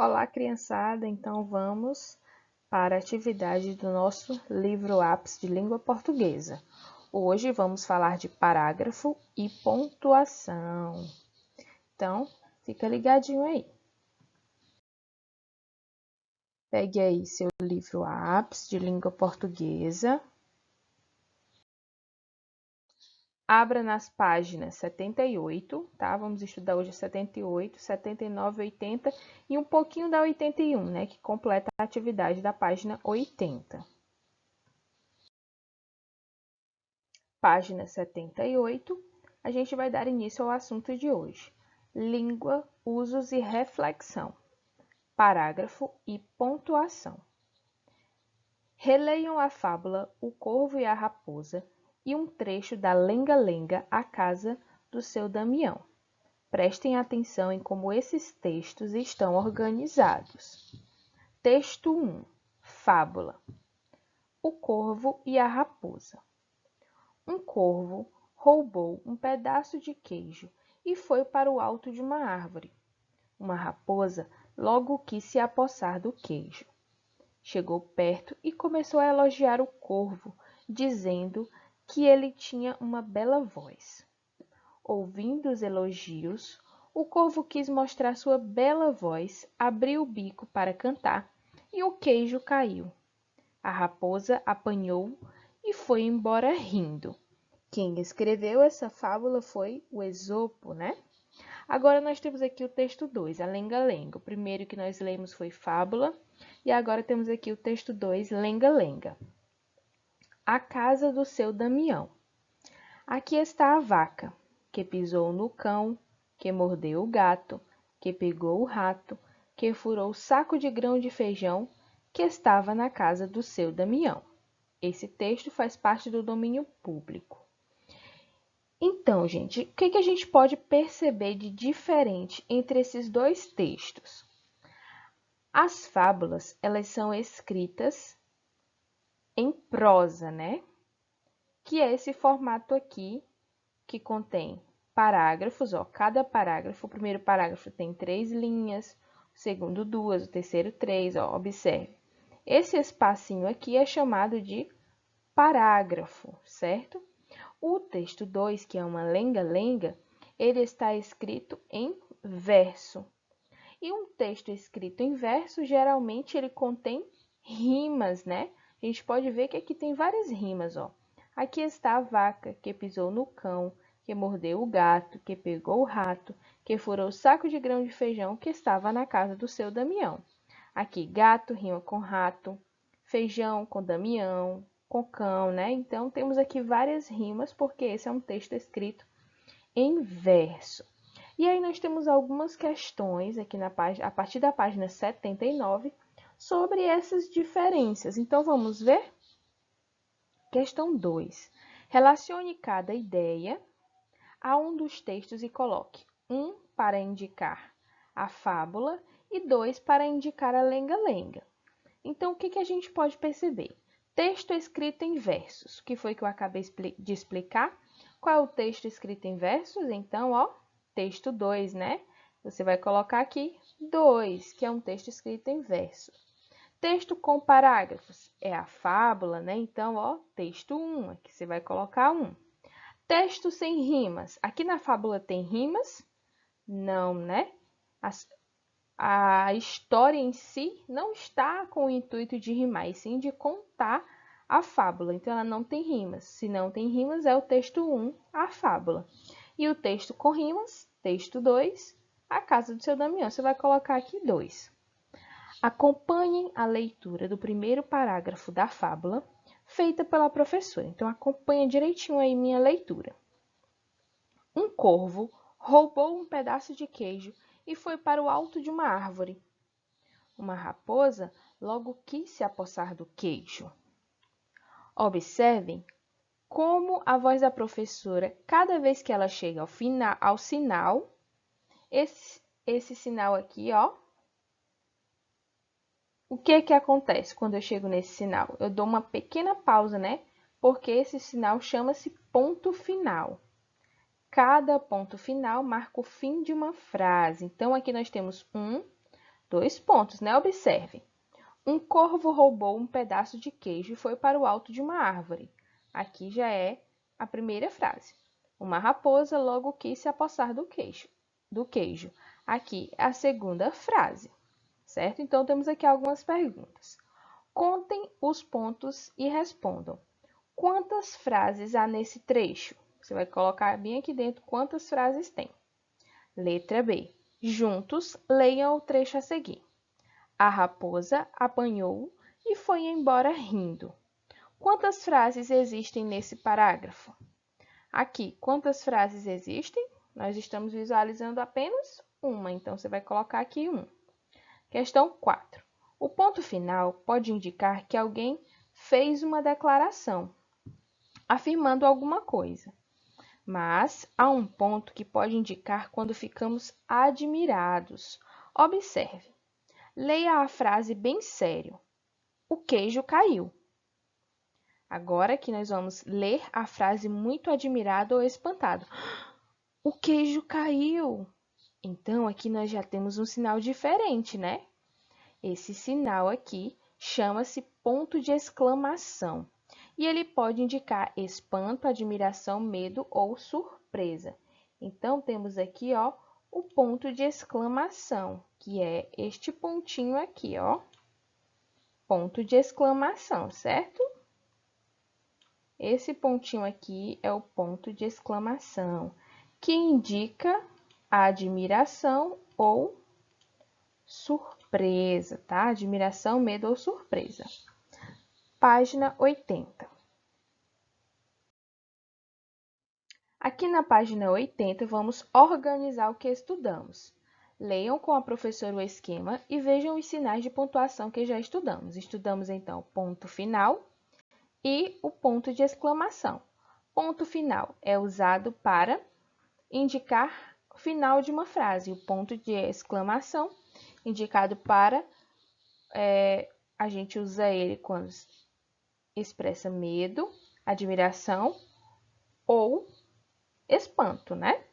Olá, criançada! Então vamos para a atividade do nosso livro Ápice de Língua Portuguesa. Hoje vamos falar de parágrafo e pontuação. Então, fica ligadinho aí. Pegue aí seu livro Ápice de Língua Portuguesa. Abra nas páginas 78, tá? Vamos estudar hoje 78, 79, 80 e um pouquinho da 81, né? Que completa a atividade da página 80. Página 78, a gente vai dar início ao assunto de hoje. Língua, usos e reflexão. Parágrafo e pontuação. Releiam a fábula O Corvo e a Raposa e um trecho da Lenga-Lenga, A Casa do Seu Damião. Prestem atenção em como esses textos estão organizados. Texto 1. Fábula. O Corvo e a Raposa. Um corvo roubou um pedaço de queijo e foi para o alto de uma árvore. Uma raposa logo quis se apossar do queijo. Chegou perto e começou a elogiar o corvo, dizendo que ele tinha uma bela voz. Ouvindo os elogios, o corvo quis mostrar sua bela voz, abriu o bico para cantar e o queijo caiu. A raposa apanhou e foi embora rindo. Quem escreveu essa fábula foi o Esopo, né? Agora nós temos aqui o texto 2, a Lenga-Lenga. O primeiro que nós lemos foi fábula e agora temos aqui o texto 2, Lenga-Lenga. A casa do seu Damião. Aqui está a vaca, que pisou no cão, que mordeu o gato, que pegou o rato, que furou o saco de grão de feijão, que estava na casa do seu Damião. Esse texto faz parte do domínio público. Então, gente, o que a gente pode perceber de diferente entre esses dois textos? As fábulas, elas são escritas em prosa, né? Que é esse formato aqui, que contém parágrafos, ó. Cada parágrafo, o primeiro parágrafo tem 3 linhas, o segundo 2, o terceiro 3, ó. Observe. Esse espacinho aqui é chamado de parágrafo, certo? O texto 2, que é uma lenga-lenga, ele está escrito em verso. E um texto escrito em verso, geralmente, ele contém rimas, né? A gente pode ver que aqui tem várias rimas, ó. Aqui está a vaca, que pisou no cão, que mordeu o gato, que pegou o rato, que furou o saco de grão de feijão que estava na casa do seu Damião. Aqui, gato rima com rato, feijão com Damião, com cão, né? Então, temos aqui várias rimas, porque esse é um texto escrito em verso. E aí, nós temos algumas questões aqui na página, a partir da página 79, sobre essas diferenças. Então, vamos ver? Questão 2. Relacione cada ideia a um dos textos e coloque 1 para indicar a fábula e 2 para indicar a lenga-lenga. Então, o que a gente pode perceber? Texto escrito em versos, que foi que eu acabei de explicar. Qual é o texto escrito em versos? Então, ó, texto 2, né? Você vai colocar aqui 2, que é um texto escrito em versos. Texto com parágrafos é a fábula, né? Então, ó, texto 1, aqui você vai colocar 1. Texto sem rimas. Aqui na fábula tem rimas? Não, né? A história em si não está com o intuito de rimar, e sim de contar a fábula. Então, ela não tem rimas. Se não tem rimas, é o texto 1, a fábula. E o texto com rimas, texto 2, a casa do seu Damião. Você vai colocar aqui 2. Acompanhem a leitura do primeiro parágrafo da fábula, feita pela professora. Então, acompanha direitinho aí minha leitura. Um corvo roubou um pedaço de queijo e foi para o alto de uma árvore. Uma raposa logo quis se apossar do queijo. Observem como a voz da professora, cada vez que ela chega ao sinal, esse sinal aqui, ó, o que acontece quando eu chego nesse sinal? Eu dou uma pequena pausa, né? Porque esse sinal chama-se ponto final. Cada ponto final marca o fim de uma frase. Então, aqui nós temos 1, 2 pontos, né? Observe. Um corvo roubou um pedaço de queijo e foi para o alto de uma árvore. Aqui já é a primeira frase. Uma raposa logo quis se apossar do queijo. Aqui é a segunda frase, certo? Então, temos aqui algumas perguntas. Contem os pontos e respondam. Quantas frases há nesse trecho? Você vai colocar bem aqui dentro quantas frases tem. Letra B. Juntos, leiam o trecho a seguir. A raposa apanhou e foi embora rindo. Quantas frases existem nesse parágrafo? Aqui, quantas frases existem? Nós estamos visualizando apenas uma, então você vai colocar aqui 1. Questão 4. O ponto final pode indicar que alguém fez uma declaração, afirmando alguma coisa. Mas há um ponto que pode indicar quando ficamos admirados. Observe. Leia a frase bem sério. O queijo caiu. Agora que nós vamos ler a frase muito admirado ou espantado. O queijo caiu. Então, aqui nós já temos um sinal diferente, né? Esse sinal aqui chama-se ponto de exclamação. E ele pode indicar espanto, admiração, medo ou surpresa. Então, temos aqui, ó, o ponto de exclamação, que é este pontinho aqui, ó. Ponto de exclamação, certo? Esse pontinho aqui é o ponto de exclamação, que indica a admiração ou surpresa, tá? Admiração, medo ou surpresa. Página 80. Aqui na página 80, vamos organizar o que estudamos. Leiam com a professora o esquema e vejam os sinais de pontuação que já estudamos. Estudamos, então, ponto final e o ponto de exclamação. Ponto final é usado para indicar o final de uma frase. O ponto de exclamação, indicado para... a gente usa ele quando expressa medo, admiração ou espanto, né?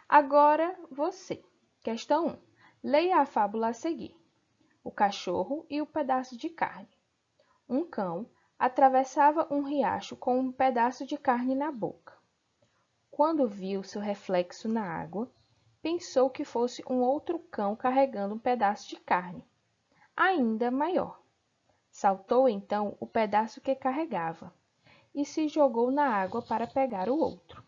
Agora você. Questão 1. Leia a fábula a seguir. O cachorro e o pedaço de carne. Um cão atravessava um riacho com um pedaço de carne na boca. Quando viu seu reflexo na água, pensou que fosse um outro cão carregando um pedaço de carne, ainda maior. Saltou então o pedaço que carregava e se jogou na água para pegar o outro.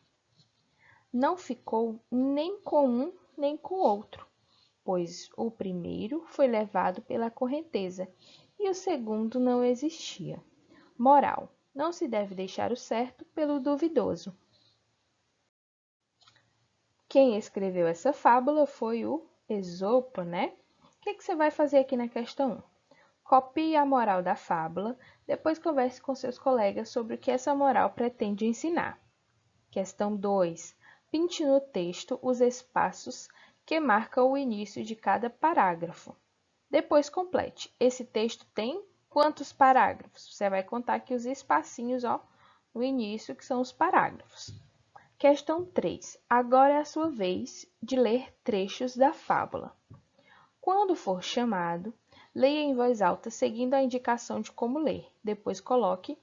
Não ficou nem com um nem com o outro, pois o primeiro foi levado pela correnteza e o segundo não existia. Moral: não se deve deixar o certo pelo duvidoso. Quem escreveu essa fábula foi o Esopo, né? O que você vai fazer aqui na questão 1? Copie a moral da fábula, depois converse com seus colegas sobre o que essa moral pretende ensinar. Questão 2. Pinte no texto os espaços que marcam o início de cada parágrafo. Depois complete. Esse texto tem quantos parágrafos? Você vai contar aqui os espacinhos, ó, no início, que são os parágrafos. Questão 3. Agora é a sua vez de ler trechos da fábula. Quando for chamado, leia em voz alta, seguindo a indicação de como ler. Depois coloque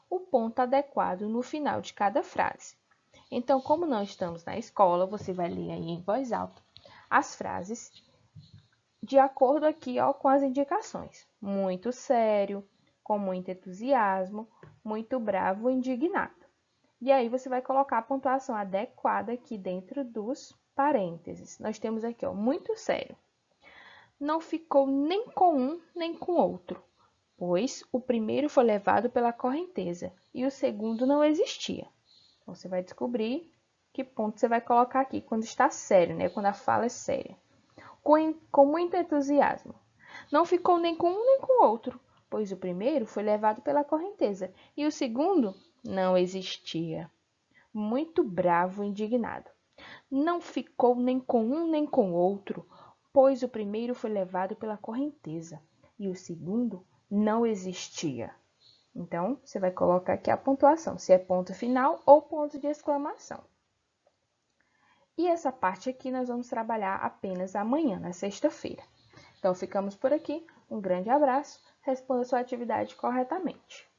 o ponto adequado no final de cada frase. Então, como nós estamos na escola, você vai ler aí em voz alta as frases de acordo aqui, ó, com as indicações. Muito sério, com muito entusiasmo, muito bravo ou indignado. E aí, você vai colocar a pontuação adequada aqui dentro dos parênteses. Nós temos aqui, ó, muito sério. Não ficou nem com um, nem com outro, pois o primeiro foi levado pela correnteza e o segundo não existia. Então, você vai descobrir que ponto você vai colocar aqui quando está sério, né? Quando a fala é séria. Com muito entusiasmo. Não ficou nem com um, nem com outro, pois o primeiro foi levado pela correnteza e o segundo não existia. Muito bravo e indignado. Não ficou nem com um, nem com outro, pois o primeiro foi levado pela correnteza e o segundo não existia. Então, você vai colocar aqui a pontuação, se é ponto final ou ponto de exclamação. E essa parte aqui nós vamos trabalhar apenas amanhã, na sexta-feira. Então, ficamos por aqui. Um grande abraço. Responda sua atividade corretamente.